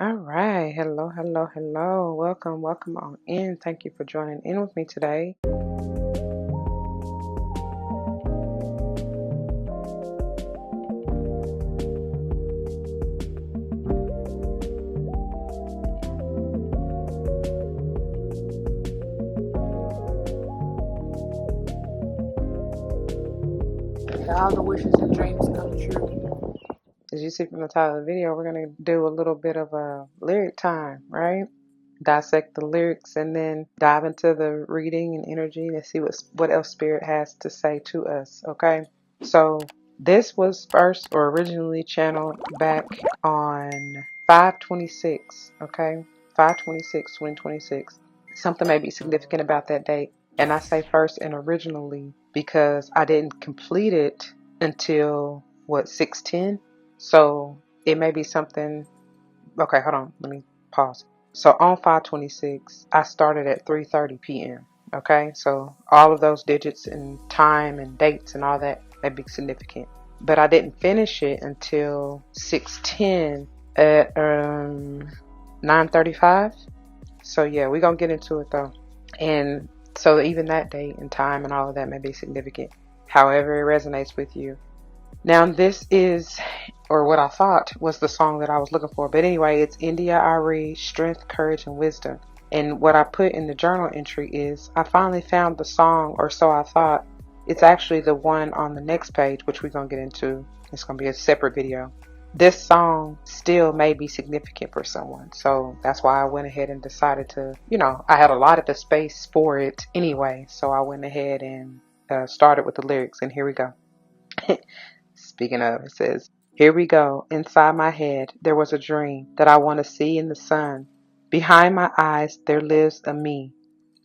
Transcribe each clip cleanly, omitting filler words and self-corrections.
All right. Hello, hello, hello. Welcome on in. Thank you for joining in with me today. All the wishes and dreams come true. As you see from the title of the video, we're going to do a little bit of a lyric time, right? Dissect the lyrics and then dive into the reading and energy and see what else Spirit has to say to us, okay? So this was first or originally channeled back on 5/26, okay? 5/26, 2026. Something may be significant about that date. And I say first and originally because I didn't complete it until what, 6:10? So it may be something. Okay, hold on. Let me pause. So on 5/26, I started at 3:30 p.m. Okay, so all of those digits and time and dates and all that may be significant. But I didn't finish it until 6:10 at 9:35. So yeah, we're gonna get into it though. And so even that date and time and all of that may be significant. However it resonates with you. Now this is, or what I thought was the song that I was looking for. But anyway, it's India Arie, Strength, Courage, and Wisdom. And what I put in the journal entry is, I finally found the song, or so I thought. It's actually the one on the next page, which we're going to get into. It's going to be a separate video. This song still may be significant for someone. So that's why I went ahead and decided to, I had allotted the space for it anyway. So I went ahead and started with the lyrics. And here we go. Speaking of, it says, here we go. Inside my head, there was a dream that I want to see in the sun. Behind my eyes, there lives a me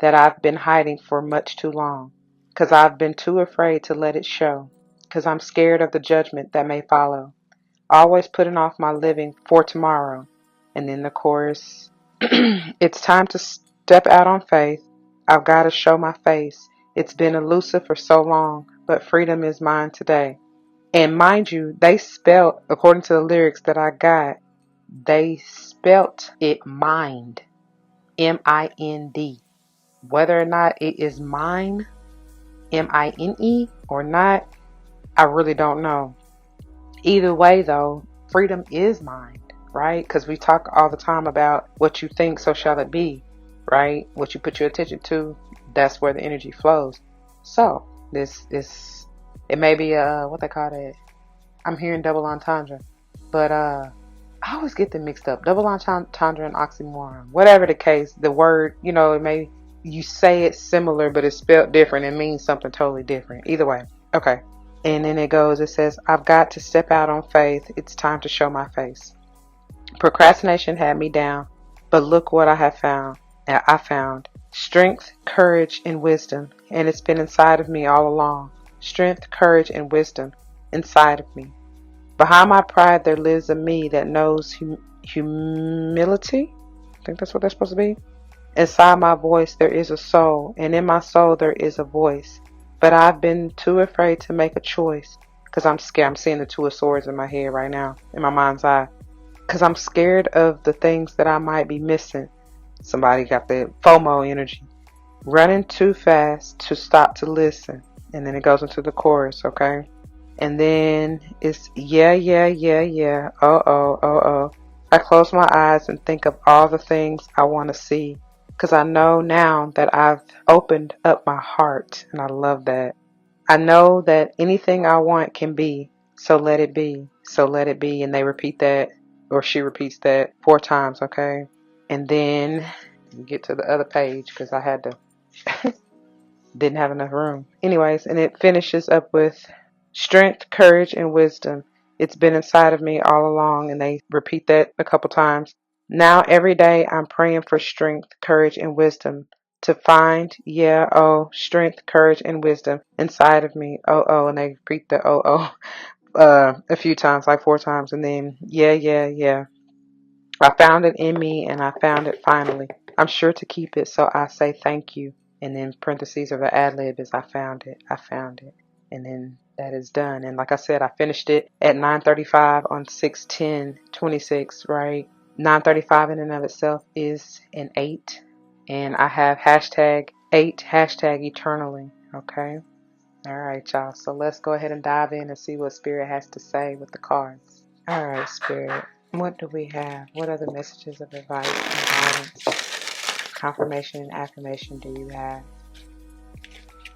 that I've been hiding for much too long. 'Cause I've been too afraid to let it show. 'Cause I'm scared of the judgment that may follow. Always putting off my living for tomorrow. And then the chorus, it's time to step out on faith. I've got to show my face. It's been elusive for so long, but freedom is mine today. And mind you, they spelt, according to the lyrics that I got, they spelt it mind. M-I-N-D. Whether or not it is mine, M-I-N-E, or not, I really don't know. Either way, though, freedom is mind, right? Because we talk all the time about what you think, so shall it be, right? What you put your attention to, that's where the energy flows. So, this is, it may be, what they call it, I'm hearing double entendre, but I always get them mixed up. Double entendre and oxymoron. Whatever the case, the word, it may, you say it similar, but it's spelled different. It means something totally different. Either way. Okay. And then it says, I've got to step out on faith. It's time to show my face. Procrastination had me down, but look what I have found. I found strength, courage, and wisdom. And it's been inside of me all along. Strength, courage, and wisdom inside of me. Behind my pride, there lives a me that knows humility. I think that's what that's supposed to be. Inside my voice, there is a soul, and in my soul, there is a voice. But I've been too afraid to make a choice because I'm scared. I'm seeing the Two of Swords in my head right now, in my mind's eye, because I'm scared of the things that I might be missing. Somebody got the FOMO energy. Running too fast to stop to listen. And then it goes into the chorus, okay? And then it's yeah, yeah, yeah, yeah. Oh. I close my eyes and think of all the things I want to see. Because I know now that I've opened up my heart. And I love that. I know that anything I want can be. So let it be. So let it be. And they repeat that, or she repeats that 4 times, okay? And then you get to the other page because I had to, didn't have enough room. Anyways, and it finishes up with strength, courage, and wisdom. It's been inside of me all along, and they repeat that a couple times. Now, every day, I'm praying for strength, courage, and wisdom to find, strength, courage, and wisdom inside of me. And they repeat the a few times, like 4 times, and then, yeah. I found it in me, and I found it finally. I'm sure to keep it, so I say thank you. And then parentheses of the ad lib is I found it. And then that is done. And like I said, I finished it at 9:35 on 6/10/26, right? 935 in and of itself is an 8. And I have hashtag 8, hashtag eternally. Okay. All right, y'all. So let's go ahead and dive in and see what Spirit has to say with the cards. All right, Spirit. What do we have? What other messages of advice and guidance, confirmation and affirmation do you have?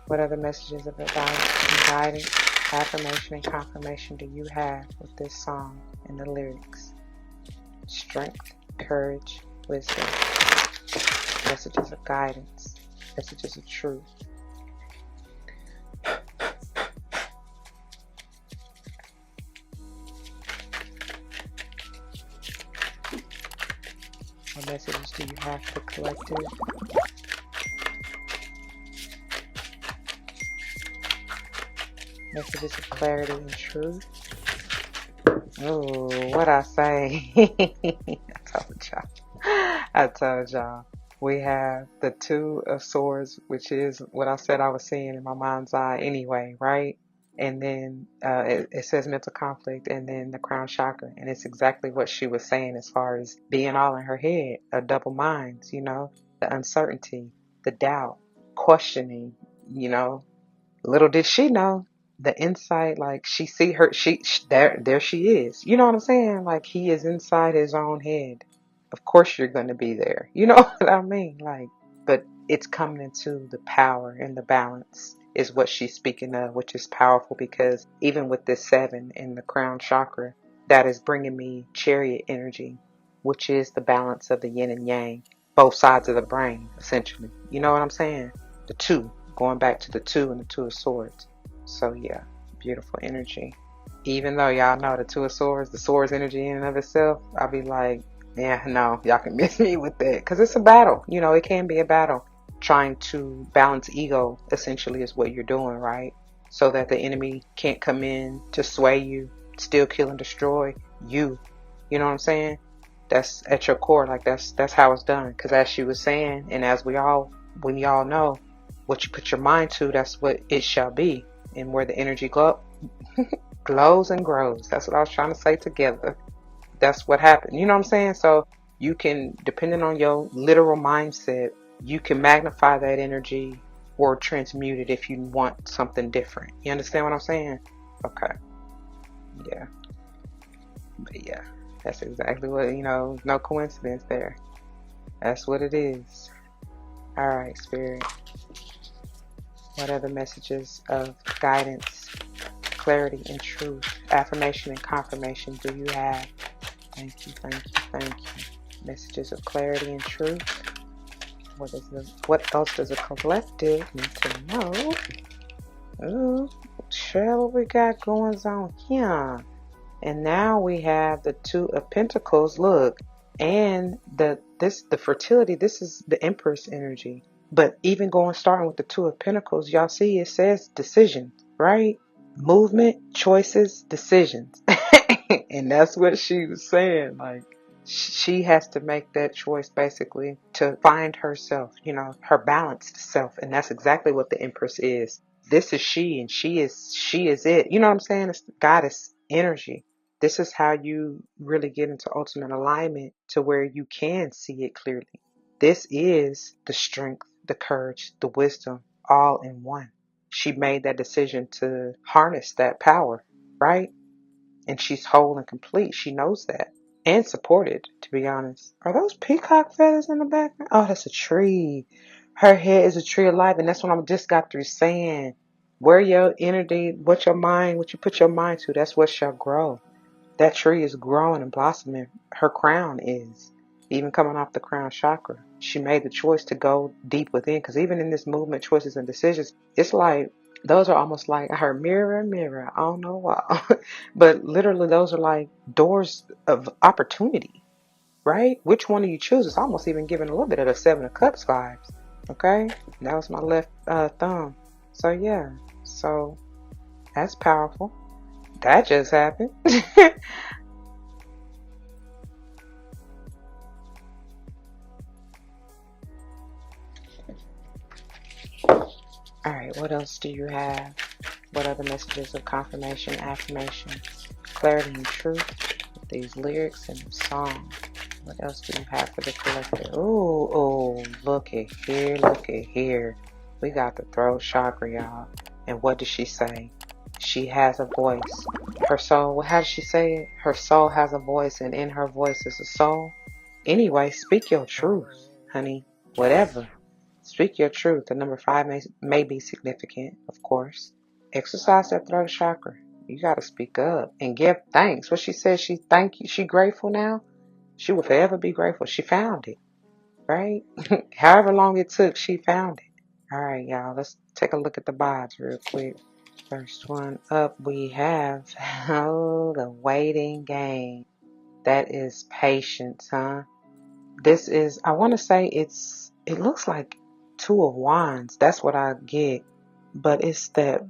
What other messages of advice and guidance, affirmation and confirmation do you have with this song and the lyrics? Strength, courage, wisdom, messages of guidance, messages of truth. What messages do you have for collective? Messages of clarity and truth. Oh, what I say? I told y'all. We have the Two of Swords, which is what I said I was seeing in my mind's eye anyway, right? And then it says mental conflict, and then the crown chakra. And it's exactly what she was saying as far as being all in her head, a double minds, the uncertainty, the doubt, questioning, little did she know the insight, like she see her, there she is. You know what I'm saying? Like he is inside his own head. Of course you're going to be there. You know what I mean? Like, but it's coming into the power and the balance is what she's speaking of, which is powerful because even with this 7 in the crown chakra, that is bringing me chariot energy, which is the balance of the yin and yang, both sides of the brain, essentially. You know what I'm saying? The 2, going back to the 2 and the 2 of swords. So yeah, beautiful energy. Even though y'all know the 2 of swords, the swords energy in and of itself, I'll be like, yeah, no, y'all can miss me with that. Because it's a battle. It can be a battle. Trying to balance ego, essentially, is what you're doing, right? So that the enemy can't come in to sway you, steal, kill, and destroy you. You know what I'm saying? That's at your core. Like, that's how it's done. Because as she was saying, and as we all know, what you put your mind to, that's what it shall be. And where the energy glows and grows. That's what I was trying to say together. That's what happened. You know what I'm saying? So you can, depending on your literal mindset, you can magnify that energy or transmute it if you want something different. You understand what I'm saying? Okay. Yeah. But yeah, that's exactly what, no coincidence there. That's what it is. All right, Spirit. What other messages of guidance, clarity, and truth, affirmation and confirmation do you have? Thank you, thank you, thank you. Messages of clarity and truth. What else does a collective need to know? Ooh, share what we got going on here. And now we have the 2 of Pentacles. Look, and the fertility. This is the Empress energy. But even starting with the 2 of Pentacles, y'all see it says decisions, right? Movement, choices, decisions. And that's what she was saying. Like, she has to make that choice basically to find herself, her balanced self. And that's exactly what the Empress is. This is she, and she is it. You know what I'm saying? It's the goddess energy. This is how you really get into ultimate alignment to where you can see it clearly. This is the strength, the courage, the wisdom, all in one. She made that decision to harness that power, right? And she's whole and complete. She knows that. And supported, to be honest. Are those peacock feathers in the background? Oh, that's a tree. Her head is a tree of life. And that's what I just got through saying. Where your energy, what you put your mind to, that's what shall grow. That tree is growing and blossoming. Her crown is. Even coming off the crown chakra. She made the choice to go deep within. Because even in this movement, choices, and decisions, it's like, those are almost like, I heard mirror, mirror, I don't know why. But literally those are like doors of opportunity, right? Which one do you choose? It's almost even giving a little bit of the 7 of Cups vibes. Okay? That was my left thumb. So yeah. So that's powerful. That just happened. Alright, what else do you have? What other messages of confirmation, affirmation, clarity, and truth with these lyrics and the song? What else do you have for the collective? Oh, look at here, look at here. We got the throat chakra, y'all. And what does she say? She has a voice. Her soul, how does she say it? Her soul has a voice, and in her voice is a soul. Anyway, speak your truth, honey. Whatever. Speak your truth. The number 5 may be significant, of course. Exercise that throat chakra. You got to speak up and give thanks. What she says, she thank you. She grateful now. She will forever be grateful. She found it, right? However long it took, she found it. All right, y'all. Let's take a look at the vibes real quick. First one up, we have the waiting game. That is patience, huh? This is, I want to say it looks like 2 of wands. That's what I get. But it's that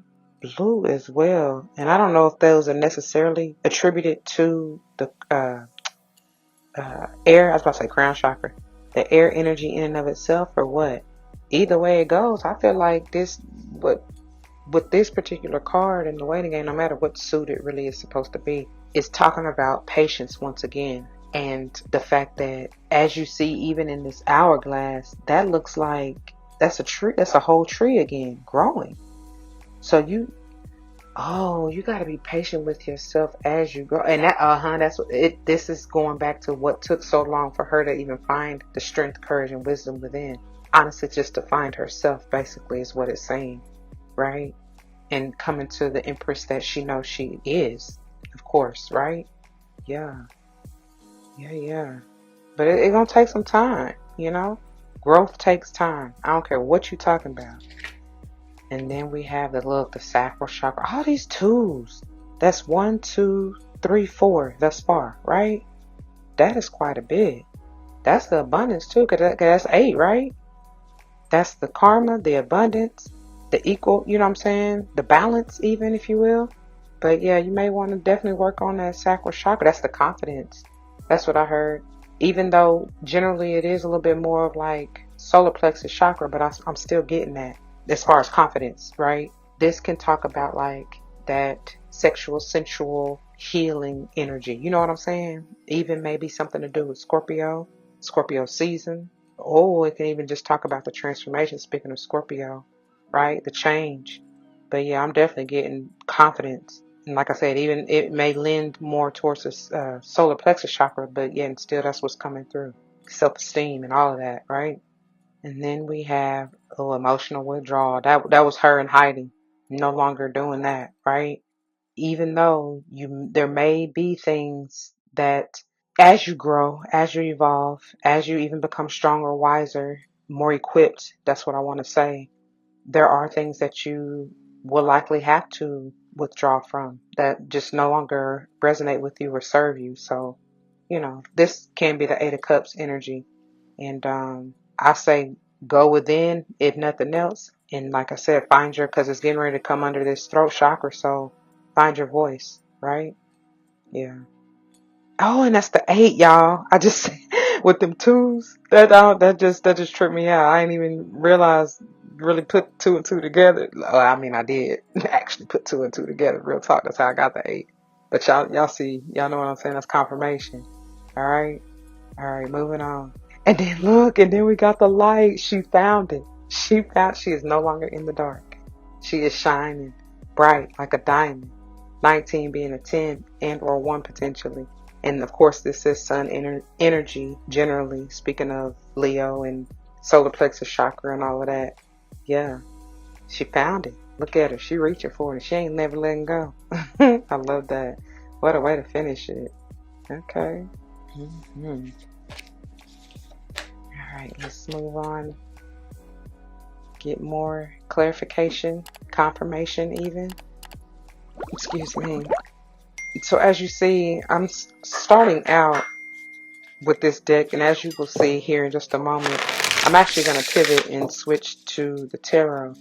blue as well. And I don't know if those are necessarily attributed to the air. I was about to say crown chakra. The air energy in and of itself or what. Either way it goes, I feel like this, with this particular card in the waiting game, no matter what suit it really is supposed to be, is talking about patience once again. And the fact that, as you see, even in this hourglass, that looks like that's a tree. That's a whole tree again, growing. So you got to be patient with yourself as you grow. And that's what it. This is going back to what took so long for her to even find the strength, courage, and wisdom within. Honestly, just to find herself, basically, is what it's saying, right? And coming to the empress that she knows she is, of course, right? Yeah. But it gonna take some time, you know? Growth takes time. I don't care what you're talking about. And then we have the sacral chakra. All these 2s. That's 1, 2, 3, 4 thus far, right? That is quite a bit. That's the abundance too, cause that's 8, right? That's the karma, the abundance, the equal, you know what I'm saying? The balance, even, if you will. But yeah, you may want to definitely work on that sacral chakra. That's the confidence. That's what I heard. Even though generally it is a little bit more of like solar plexus chakra, but I'm still getting that as far as confidence, right? This can talk about like that sexual, sensual, healing energy. You know what I'm saying? Even maybe something to do with Scorpio season. Oh, it can even just talk about the transformation. Speaking of Scorpio, right? The change. But yeah, I'm definitely getting confidence. And like I said, even it may lend more towards the solar plexus chakra, but yeah, and still that's what's coming through. Self-esteem and all of that, right? And then we have emotional withdrawal. That was her in hiding. No longer doing that, right? Even though there may be things that as you grow, as you evolve, as you even become stronger, wiser, more equipped, that's what I want to say, there are things that you will likely have to withdraw from that just no longer resonate with you or serve you. So, this can be the 8 of Cups energy. And I say go within, if nothing else. And like I said, because it's getting ready to come under this throat chakra. So find your voice, right? Yeah. Oh, and that's the 8, y'all. I just with them 2s. That just tripped me out. I didn't even realize really put 2 and 2 together. I mean, I did actually put 2 and 2 together. Real talk. That's how I got the 8. But y'all see, y'all know what I'm saying? That's confirmation. All right, moving on. And then look, and then we got the light. She found it. She is no longer in the dark. She is shining bright like a diamond. 19 being a 10 and or 1 potentially. And of course, this is sun energy, generally speaking of Leo and solar plexus chakra and all of that. Yeah, she found it. Look at her. She reaching for it. She ain't never letting go. I love that. What a way to finish it. Okay. Mm-hmm. All right, let's move on. Get more clarification, confirmation even. Excuse me. So as you see, I'm starting out with this deck, and as you will see here in just a moment, I'm actually going to pivot and switch to the tarot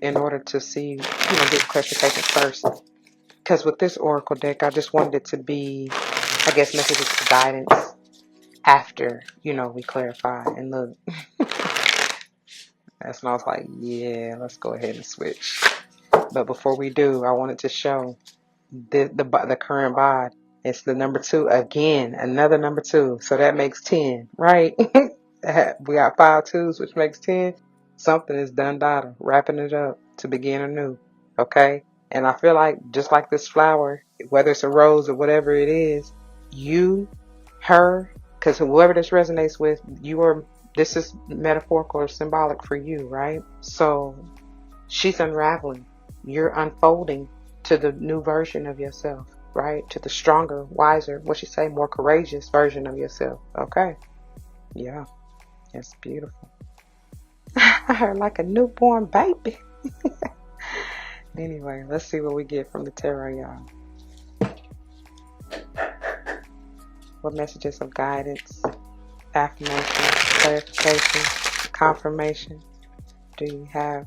in order to see, get clarification first. Because with this oracle deck, I just wanted it to be, I guess, messages of guidance after, we clarify. And look, that's when I was like, yeah, let's go ahead and switch. But before we do, I wanted to show the current bod It's the number 2 again, another number 2. So that makes 10, right? We got 5 2s, which makes 10. Something is done data, wrapping it up to begin anew. Okay? And I feel like just like this flower, whether it's a rose or whatever it is, you, her, because whoever this resonates with, this is metaphorical or symbolic for you, right? So she's unraveling. You're unfolding to the new version of yourself, right? To the stronger, wiser, what she say, more courageous version of yourself. Okay. Yeah. It's beautiful. I heard like a newborn baby. Anyway, let's see what we get from the tarot, y'all. What messages of guidance, affirmation, clarification, confirmation do you have?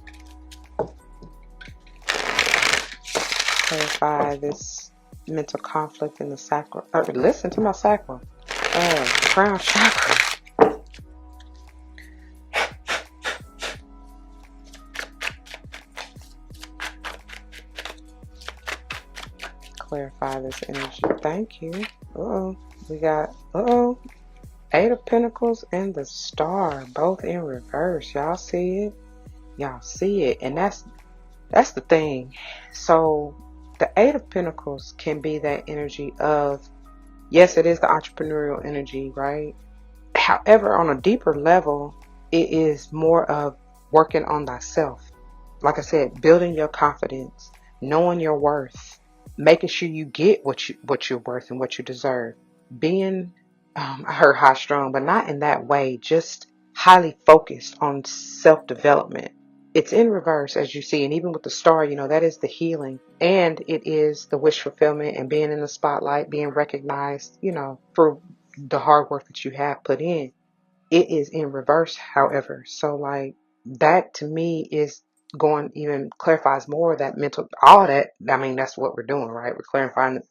Clarify this mental conflict in the sacral. Listen to my sacral. Crown chakra. Clarify this energy. Thank you. We got 8 of Pentacles and the Star, both in reverse. Y'all see it? Y'all see it. And that's the thing. So the 8 of Pentacles can be that energy of, yes, it is the entrepreneurial energy, right? However, on a deeper level, it is more of working on thyself. Like I said, building your confidence, knowing your worth, making sure you get what you're worth and what you deserve. Being, I heard high strung, but not in that way, just highly focused on self-development. It's in reverse, as you see, and even with the Star, that is the healing, and it is the wish fulfillment and being in the spotlight, being recognized, for the hard work that you have put in. It is in reverse, however. So like that to me is even clarifies more that mental, all that. I mean, that's what we're doing, right? We're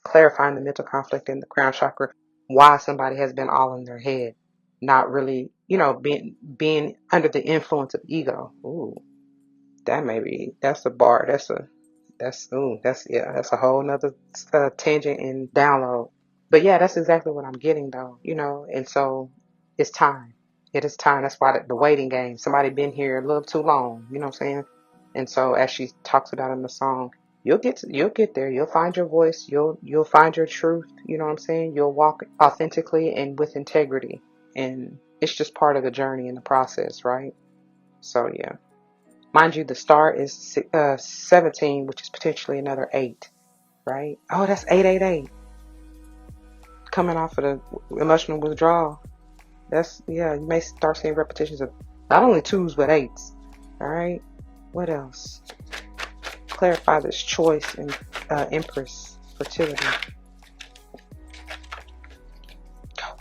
clarifying the mental conflict in the crown chakra, why somebody has been all in their head, not really, being under the influence of ego. Ooh, that's a bar. That's a whole nother tangent and download. But yeah, that's exactly what I'm getting though, and so it's time. It is time. That's why the waiting game. Somebody been here a little too long, you know what I'm saying? And so as she talks about in the song, you'll get there. You'll find your voice. You'll find your truth. You know what I'm saying? You'll walk authentically and with integrity. And it's just part of the journey and the process, right? So yeah. Mind you, the Star is 17, which is potentially another 8, right? Oh, that's 888. Coming off of the emotional withdrawal. You may start seeing repetitions of not only 2s, but 8s. All right. What else? Clarify this choice and Empress, fertility.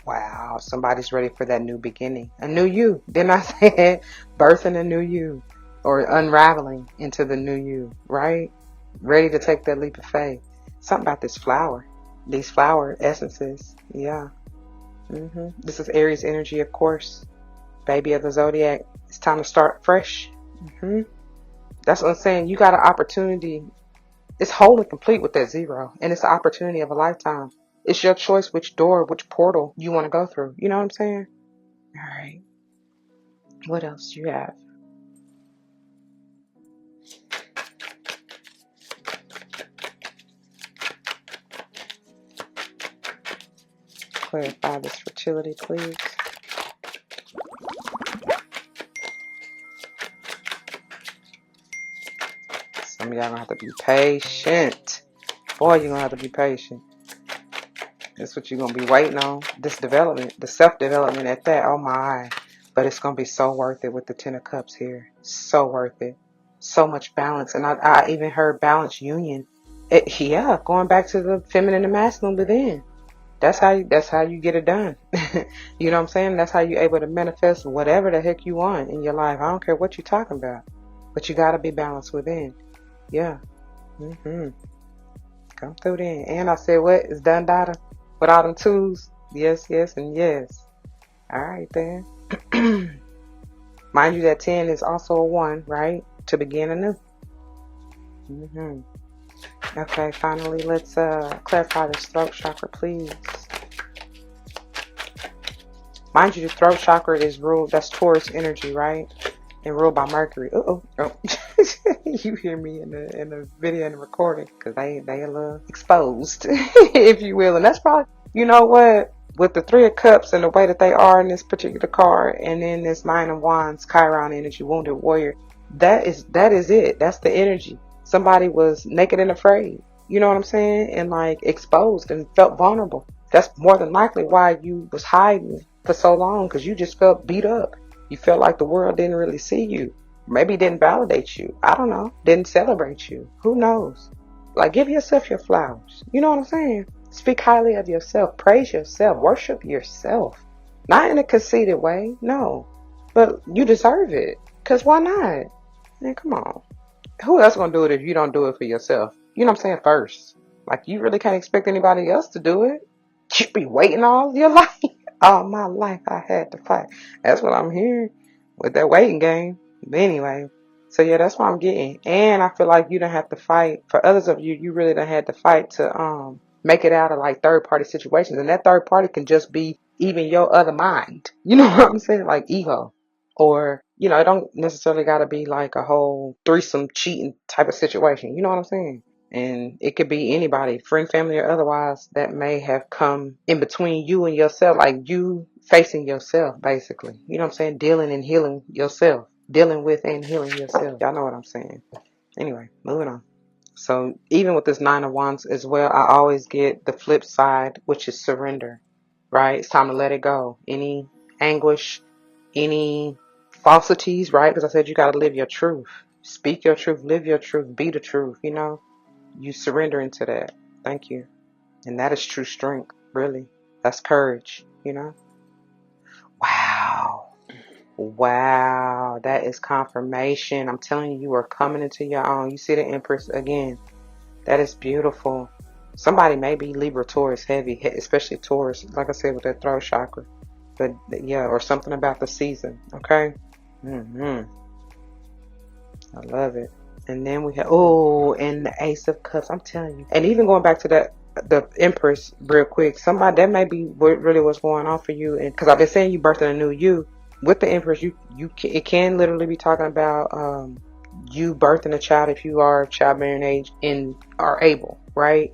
Wow, somebody's ready for that new beginning. A new you. Didn't I say it? Birthing a new you. Or unraveling into the new you, right? Ready to take that leap of faith. Something about this flower. These flower essences. Yeah. This is Aries energy, of course. Baby of the zodiac. It's time to start fresh. That's what I'm saying. You got an opportunity. It's whole and complete with that 0. And it's the opportunity of a lifetime. It's your choice which door, which portal you want to go through. You know what I'm saying? All right. What else do you have? Clarify this fertility, please. Some of y'all gonna have to be patient. Boy, you're gonna have to be patient. That's what you're gonna be waiting on. This development, the self-development at that. Oh my. But it's gonna be so worth it with the 10 of Cups here. So worth it. So much balance. And I even heard balance union. Going back to the feminine and masculine within. That's how you get it done. You know what I'm saying? That's how you're able to manifest whatever the heck you want in your life. I don't care what you're talking about. But you gotta be balanced within. Yeah. Come through then. And I said what? It's done data with all them 2s. Yes, and yes. Alright then. Mind you that 10 is also a 1, right? To begin anew. Okay, finally, let's clarify this throat chakra, please. Mind you, the throat chakra is ruled, that's Taurus energy, right? And ruled by Mercury. Oh. You hear me in the video and the recording, because they a little exposed, if you will. And that's probably, you know what, with the Three of Cups and the way that they are in this particular card, and then this Nine of Wands, Chiron energy, Wounded Warrior, that is it. That's the energy. Somebody was naked and afraid. You know what I'm saying? And like exposed and felt vulnerable. That's more than likely why you was hiding for so long, because you just felt beat up. You felt like the world didn't really see you. Maybe didn't validate you. I don't know. Didn't celebrate you. Who knows? Like, give yourself your flowers. You know what I'm saying? Speak highly of yourself. Praise yourself. Worship yourself. Not in a conceited way. No. But you deserve it. Because why not? Man, come on. Who else gonna do it if you don't do it for yourself? You know what I'm saying? First. Like, you really can't expect anybody else to do it. You be waiting all your life. All my life I had to fight. That's what I'm hearing with that waiting game. But anyway, so yeah, that's what I'm getting. And I feel like you don't have to fight. For others of you, you really don't have to fight to make it out of like third party situations. And that third party can just be even your other mind. You know what I'm saying? Like ego. Or, you know, it don't necessarily got to be like a whole threesome cheating type of situation. You know what I'm saying? And it could be anybody, friend, family, or otherwise, that may have come in between you and yourself, like you facing yourself, basically. You know what I'm saying? Dealing and healing yourself. Dealing with and healing yourself. Y'all know what I'm saying. Anyway, moving on. So even with this Nine of Wands as well, I always get the flip side, which is surrender, right? It's time to let it go. Any anguish, any falsities, right? Because I said you got to live your truth. Speak your truth, live your truth, be the truth, you know? You surrender into that. Thank you. And that is true strength, really. That's courage, you know? Wow. Wow. That is confirmation. I'm telling you, you are coming into your own. You see the Empress again. That is beautiful. Somebody may be Libra, Taurus heavy, especially Taurus, like I said, with that throat chakra. But yeah, or something about the season, okay? I love it. And then we have, and the Ace of Cups. I'm telling you. And even going back to that, the Empress real quick, somebody, that may be what really what's going on for you. And because I've been saying you birthing a new you. With the Empress, it can literally be talking about you birthing a child if you are childbearing age and are able, right?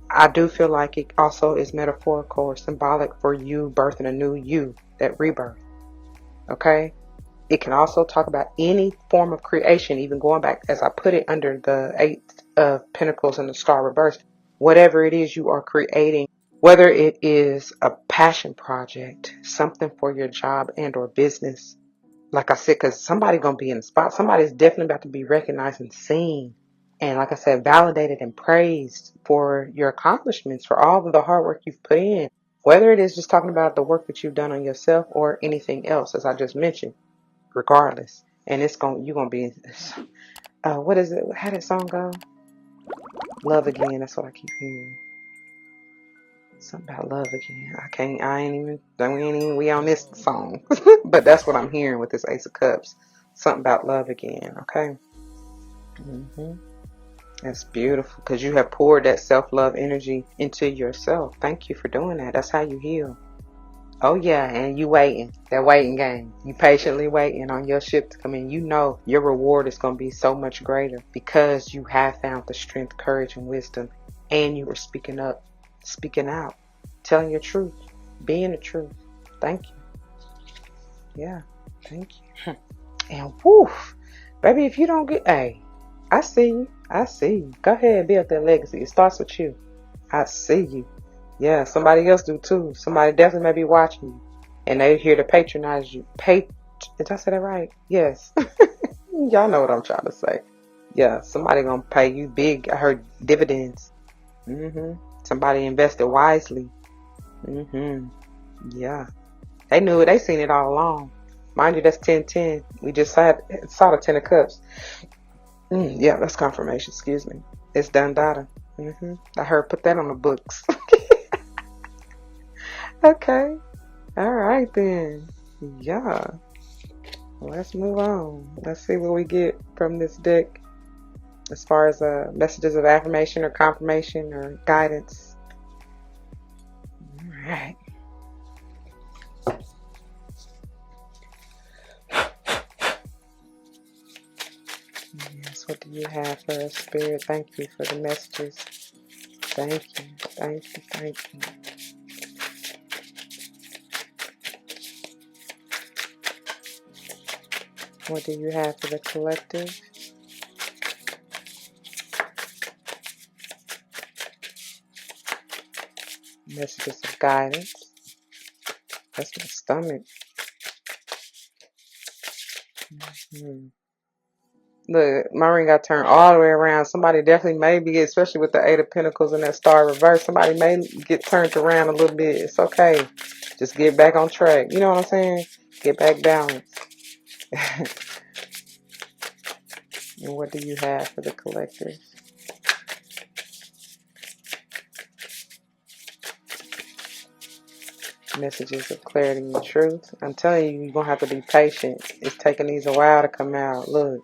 I do feel like it also is metaphorical or symbolic for you birthing a new you, that rebirth. Okay? It can also talk about any form of creation, even going back, as I put it, under the Eight of Pentacles and the Star reverse. Whatever it is you are creating, whether it is a passion project, something for your job and or business. Like I said, because somebody's going to be in the spot. Somebody's definitely about to be recognized and seen. And like I said, validated and praised for your accomplishments, for all of the hard work you've put in. Whether it is just talking about the work that you've done on yourself or anything else, as I just mentioned. Regardless, and you're gonna be what is it, how did that song go? Love Again. That's what I keep hearing. Something about love again. We on this song. But that's what I'm hearing with this Ace of Cups. Something about love again. Okay. That's beautiful, because you have poured that self-love energy into yourself. Thank you for doing that. That's how you heal. Oh yeah, and you waiting. That waiting game. You patiently waiting on your ship to come in. You know your reward is going to be so much greater because you have found the strength, courage, and wisdom. And you were speaking up, speaking out, telling your truth, being the truth. Thank you. Yeah, thank you. And woof, baby, if you don't get, hey, I see you. I see you. Go ahead and build that legacy. It starts with you. I see you. Yeah, somebody else do too. Somebody definitely may be watching you. And they're here to patronize you. Did I say that right? Yes. Y'all know what I'm trying to say. Yeah, somebody gonna pay you big. I heard dividends. Somebody invested wisely. Yeah. They knew it. They seen it all along. Mind you, that's 10-10. We just saw the 10 of Cups. Yeah, that's confirmation. Excuse me. It's done data. I heard put that on the books. Okay. All right then. Yeah. Let's move on. Let's see what we get from this deck. as far as messages of affirmation or confirmation or guidance. All right. Yes, what do you have for us, Spirit? Thank you for the messages. Thank you, thank you, thank you. What do you have for the collective? Messages of guidance. That's my stomach. Look, my ring got turned all the way around. Somebody definitely maybe, especially with the Eight of Pentacles and that star reverse, somebody may get turned around a little bit. It's okay. Just get back on track. You know what I'm saying? Get back balanced. And what do you have for the collective? Messages of clarity and truth. I'm telling you, you're going to have to be patient. It's taking these a while to come out. Look,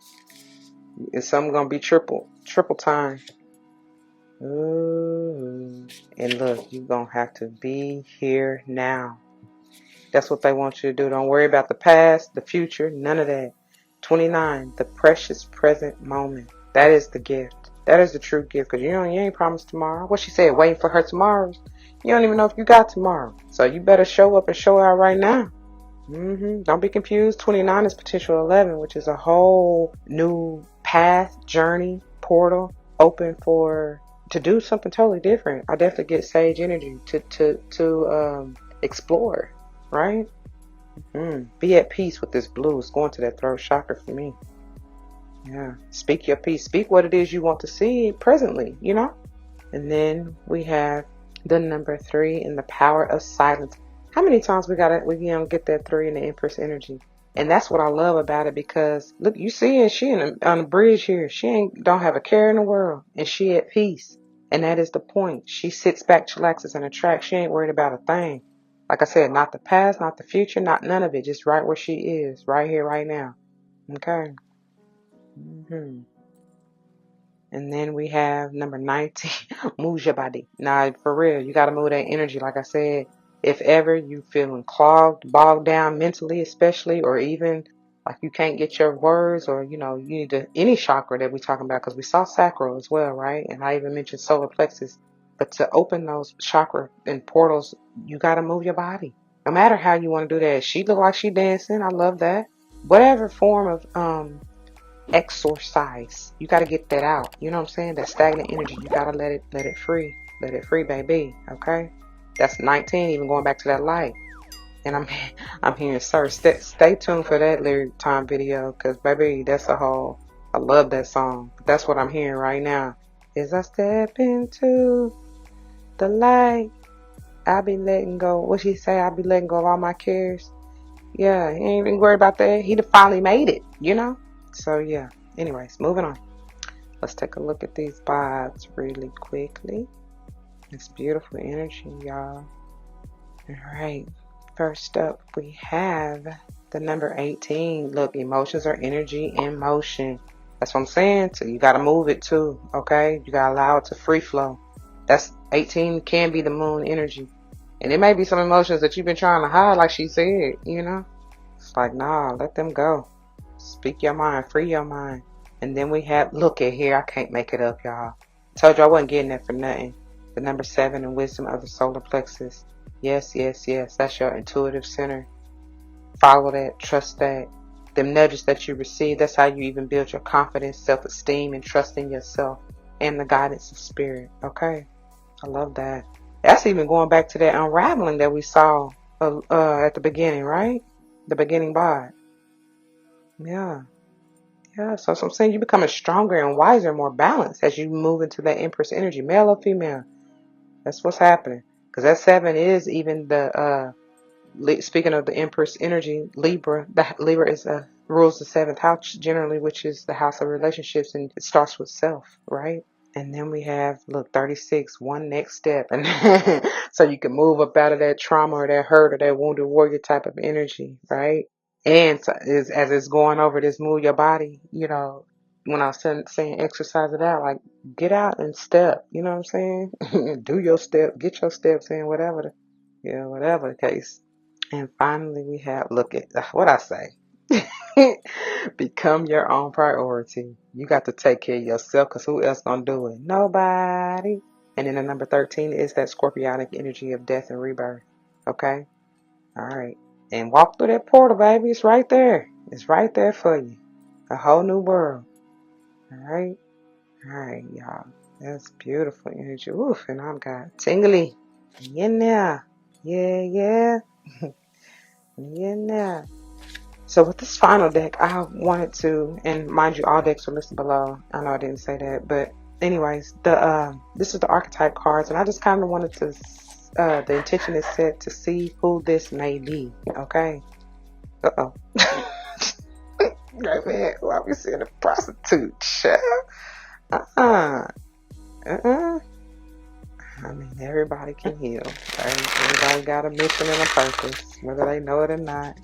it's something going to be triple time. Ooh. And look, you're going to have to be here now. That's what they want you to do. Don't worry about the past, the future, none of that. 29, the precious present moment. That is the gift. That is the true gift. Because you ain't promised tomorrow. What she said, waiting for her tomorrow. You don't even know if you got tomorrow. So you better show up and show out right now. Don't be confused. 29 is potential 11, which is a whole new path, journey, portal, open to do something totally different. I definitely get sage energy to explore, right? Be at peace with this blue. It's going to that throat chakra for me. Yeah. Speak your peace. Speak what it is you want to see presently, you know? And then we have the number 3 in the power of silence. How many times we get that 3 in the Empress energy? And that's what I love about it, because look, you see it, she on the bridge here. She don't have a care in the world, and she at peace. And that is the point. She sits back, chillaxes, and attracts. She ain't worried about a thing. Like I said, not the past, not the future, not none of it. Just right where she is, right here, right now. Okay. And then we have number 19, move your body. Now, for real, you got to move that energy. Like I said, if ever you feeling clogged, bogged down mentally, especially, or even like you can't get your words, or, you need any chakra that we're talking about, because we saw sacral as well, right? And I even mentioned solar plexus. But to open those chakra and portals, you got to move your body. No matter how you want to do that. She look like she dancing. I love that. Whatever form of, exorcise, you got to get that out. You know what I'm saying? That stagnant energy, you got to let it free. Let it free, baby. Okay? That's 19, even going back to that light. And I'm hearing, sir, stay tuned for that lyric time video, because baby, that's a whole, I love that song. That's what I'm hearing right now. As I step into the light, I'll be letting go. What she say? I'll be letting go of all my cares. Yeah, he ain't even worried about that. He finally made it, So yeah, anyways, moving on. Let's take a look at these vibes really quickly. It's beautiful energy, y'all. All right, first up we have the number 18. Look, emotions are energy in motion. That's what I'm saying. So you got to move it too, okay? You got to allow it to free flow. That's 18 can be the moon energy. And it may be some emotions that you've been trying to hide, like she said, It's like, nah, let them go. Speak your mind, free your mind. And then we have, look at here, I can't make it up, y'all. Told you I wasn't getting that for nothing. The number 7 in wisdom of the solar plexus. Yes, yes, yes. That's your intuitive center. Follow that, trust that. Them nudges that you receive, that's how you even build your confidence, self-esteem, and trust in yourself and the guidance of spirit. Okay? I love that. That's even going back to that unraveling that we saw at the beginning, right? The beginning vibe. Yeah. Yeah. So I'm saying you're becoming stronger and wiser, more balanced as you move into that Empress energy, male or female. That's what's happening. Because that 7 is even the, speaking of the Empress energy, Libra. Libra is rules the 7th house generally, which is the house of relationships, and it starts with self, right? And then we have, look, 36, one next step. And so you can move up out of that trauma or that hurt or that wounded warrior type of energy, right? And so as it's going over this move your body, when I was saying exercise it out, like get out and step. You know what I'm saying? Do your step, get your steps in, whatever the case. And finally, we have look at what I say. Become your own priority. You got to take care of yourself, because who else gonna do it? Nobody. And then the number 13 is that scorpionic energy of death and rebirth. Okay? All right. And walk through that portal, baby. It's right there. It's right there for you. A whole new world. All right? All right, y'all. That's beautiful energy. Oof, and I've got tingly. In there. Yeah, yeah. In there. So with this final deck, I wanted to, and mind you, all decks are listed below. I know I didn't say that, but anyways, this is the Archetype Cards, and I just kind of wanted to, the intention is set to see who this may be, okay? Uh-oh. Right, man, who are we seeing? A prostitute, child? I mean, everybody can heal, right? Everybody got a mission and a purpose, whether they know it or not.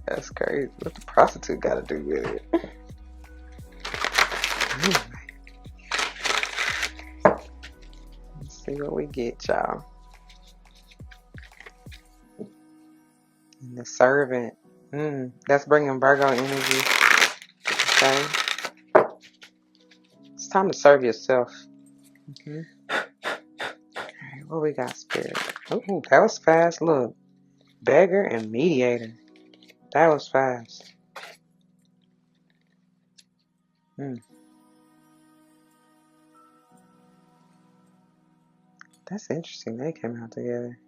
That's crazy. What the prostitute got to do with it? Let's see what we get, y'all. And the servant. That's bringing Virgo energy. Okay. It's time to serve yourself. Okay. Alright, what we got, Spirit? Oh, that was fast. Look. Beggar and mediator. That was fast. That's interesting. They came out together.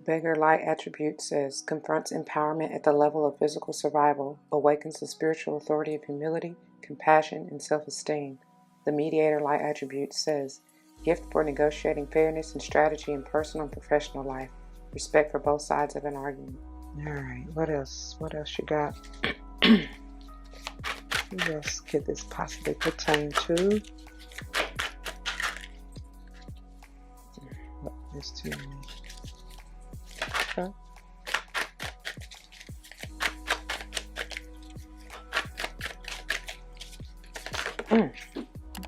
Beggar light attribute says, confronts empowerment at the level of physical survival, awakens the spiritual authority of humility, compassion, and self-esteem. The mediator light attribute says, gift for negotiating fairness and strategy in personal and professional life, respect for both sides of an argument. Alright, what else? What else you got? What else could this possibly pertain to? What is to me?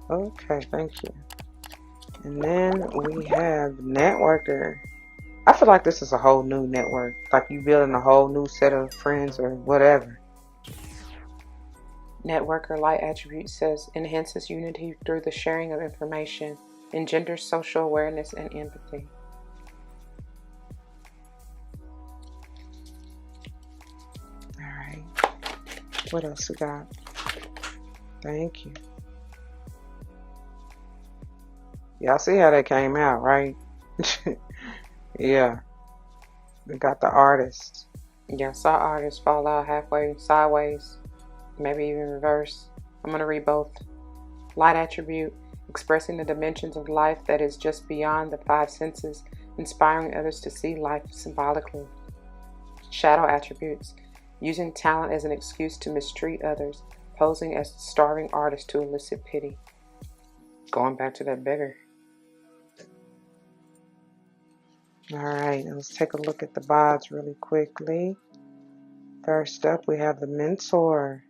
Okay, thank you. And then we have networker. I feel like this is a whole new network. Like you building a whole new set of friends or whatever. Networker light attribute says, enhances unity through the sharing of information, engenders social awareness and empathy. Alright. What else we got? Thank you. Y'all see how that came out, right? Yeah. We got the artist. Yeah, saw artist fall out halfway sideways, maybe even reverse. I'm going to read both. Light attribute, expressing the dimensions of life that is just beyond the five senses, inspiring others to see life symbolically. Shadow attributes, using talent as an excuse to mistreat others, posing as the starving artist to elicit pity. Going back to that beggar. Alright, let's take a look at the bods really quickly. First up, we have the mentor.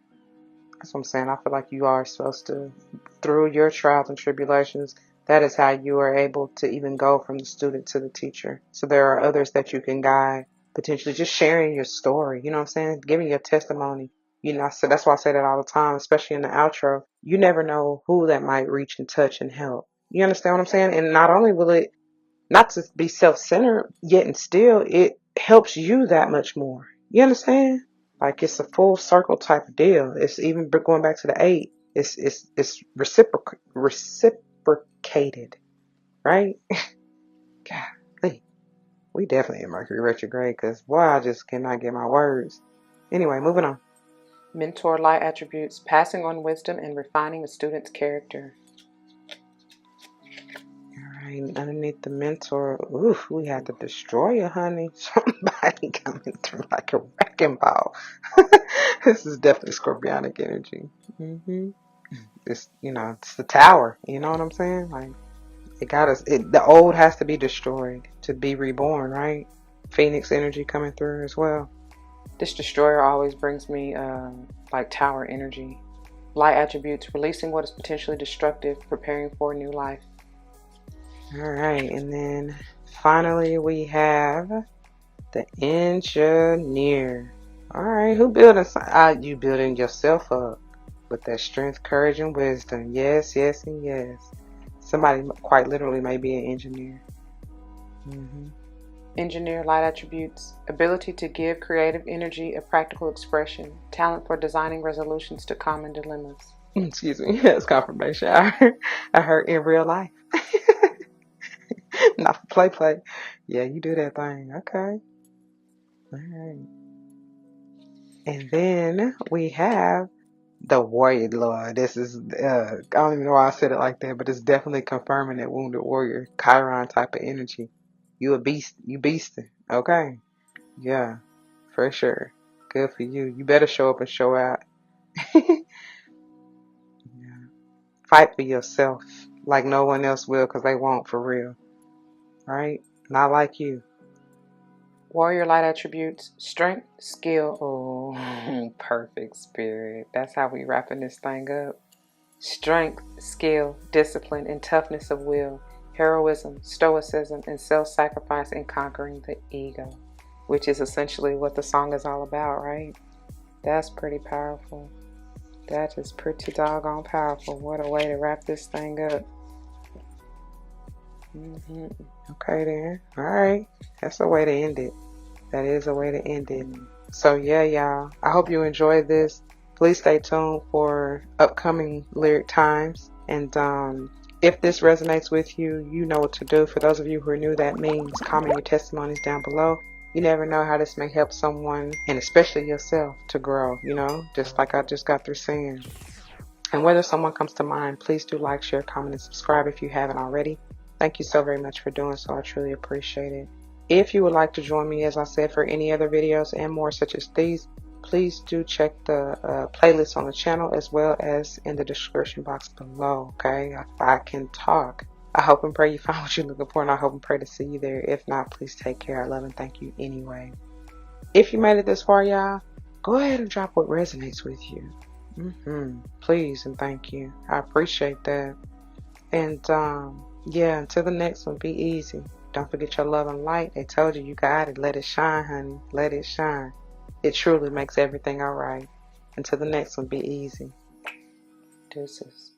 That's what I'm saying. I feel like you are supposed to, through your trials and tribulations, that is how you are able to even go from the student to the teacher. So there are others that you can guide, potentially just sharing your story, you know what I'm saying? Giving your testimony. You know, so that's why I say that all the time, especially in the outro. You never know who that might reach and touch and help. You understand what I'm saying? And not only will it not to be self-centered, yet and still, it helps you that much more. You understand? Like it's a full circle type of deal. It's even going back to the 8. It's reciprocated, right? Golly, we definitely in Mercury retrograde because boy, I just cannot get my words. Anyway, moving on. Mentor light attributes, passing on wisdom and refining a student's character. Underneath the mentor, oof, we had to destroy you, honey. Somebody coming through like a wrecking ball. This is definitely scorpionic energy. It's, you know, it's the tower. You know what I'm saying? Like, it got us. The old has to be destroyed to be reborn, right? Phoenix energy coming through as well. This destroyer always brings me like tower energy. Light attributes, releasing what is potentially destructive, preparing for a new life. Alright, and then finally we have the engineer. Alright, who building? You building yourself up with that strength, courage, and wisdom. Yes, yes, and yes. Somebody quite literally may be an engineer. Engineer light attributes, ability to give creative energy a practical expression, talent for designing resolutions to common dilemmas. Excuse me, that's confirmation. I heard in real life. Not for play. Yeah, you do that thing. Okay. Alright. And then we have the warrior lord. This is, I don't even know why I said it like that, but it's definitely confirming that wounded warrior, Chiron type of energy. You a beast, you beastin'. Okay. Yeah, for sure. Good for you. You better show up and show out. Yeah. Fight for yourself like no one else will, because they won't, for real. Right? Not like you. Warrior light attributes, strength, skill. Oh, perfect spirit. That's how we wrapping this thing up. Strength, skill, discipline, and toughness of will. Heroism, stoicism, and self-sacrifice in conquering the ego. Which is essentially what the song is all about, right? That's pretty powerful. That is pretty doggone powerful. What a way to wrap this thing up. Okay then. Alright. That's a way to end it. That is a way to end it. So yeah, y'all. I hope you enjoyed this. Please stay tuned for upcoming lyric times. And if this resonates with you, you know what to do. For those of you who are new, that means comment your testimonies down below. You never know how this may help someone, and especially yourself, to grow, you know, just like I just got through saying. And whether someone comes to mind, please do like, share, comment, and subscribe if you haven't already. Thank you so very much for doing so. I truly appreciate it. If you would like to join me, as I said, for any other videos and more such as these, please do check the playlist on the channel as well as in the description box below, okay? If I can talk. I hope and pray you find what you're looking for, and I hope and pray to see you there. If not, please take care. I love and thank you anyway. If you made it this far, y'all, go ahead and drop what resonates with you. Please and thank you. I appreciate that. And yeah, until the next one, be easy. Don't forget your love and light. They told you, you got it. Let it shine, honey. Let it shine. It truly makes everything alright. Until the next one, be easy. Deuces.